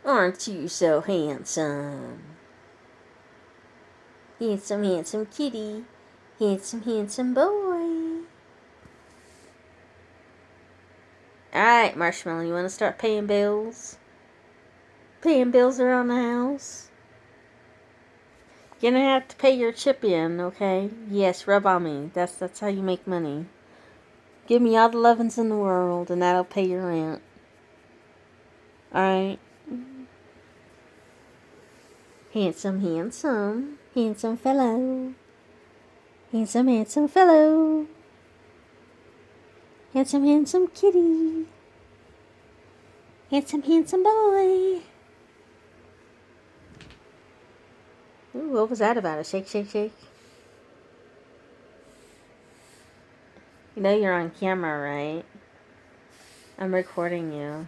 Aren't you so handsome? Handsome, handsome kitty. Handsome, handsome boy. Alright, Marshmallow, you want to start paying bills? Paying bills around the house? You're gonna have to pay your chip in, okay? Yes, rub on me. That's how you make money. Give me all the lovin's in the world, and that'll pay your rent. Alright? Handsome, handsome. Handsome fellow. Handsome, handsome fellow. Handsome, handsome kitty. Handsome, handsome boy. Ooh, what was that about? A shake, shake, shake? You know you're on camera, right? I'm recording you.